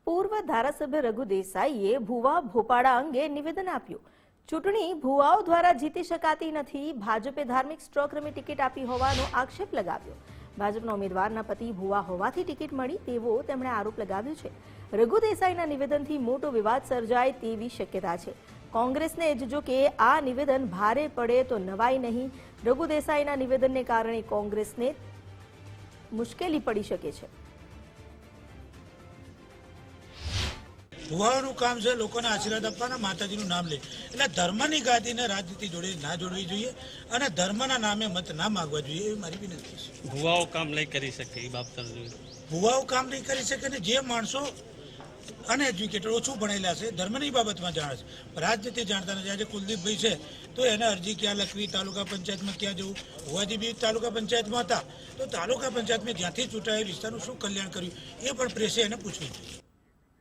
પૂર્વ ધારાસભ્ય રઘુ દેસાઈએ ભુવા ભોપાળા અંગે નિવેદન આપ્યું। ચૂંટણી ભુવાઓ દ્વારા જીતી શકાતી નથી, ભાજપે ધાર્મિક સ્ટ્રોકરમે ટિકિટ આપી હોવાનો આક્ષેપ લગાવ્યો। ભાજપના ઉમેદવારના પતિ ભુવા હોવાથી ટિકિટ મળી તેવો તેમણે આરોપ લગાવ્યો છે। રઘુ દેસાઈના નિવેદનથી મોટો વિવાદ સર્જાય તેવી શક્યતા છે। કોંગ્રેસને જો કે આ નિવેદન ભારે પડે તો નવાઈ નહીં। રઘુ દેસાઈના નિવેદનને કારણે કોંગ્રેસને મુશ્કેલી પડી શકે છે। ભુવાઓનું કામ છે લોકોને આશીર્વાદ આપવાના, માતાજીનું નામ લે, એટલે ધર્મની ગાદીને રાજનીતિ જોડે ના જોડવી જોઈએ અને ધર્મના નામે મત ના માગવા જોઈએ એવી મારી વિનંતી છે। ભુવાઓ કામ નહીં કરી શકે એ બાબત ભુવાઓ કામ નહીં કરી શકે ને જે માણસો અનએજ્યુકેટેડ ઓછું ભણેલા છે, ધર્મની બાબતમાં જાણે છે, રાજનીતિ જાણતા નથી। આજે કુલદીપભાઈ છે તો એને અરજી ક્યાં લખવી, તાલુકા પંચાયતમાં ક્યાં જવું, ભુવાજી બી તાલુકા પંચાયતમાં હતા તો તાલુકા પંચાયતમાં જ્યાંથી ચૂંટાયેલ વિસ્તારનું શું કલ્યાણ કર્યું એ પણ પ્રેસે એને પૂછવું જોઈએ।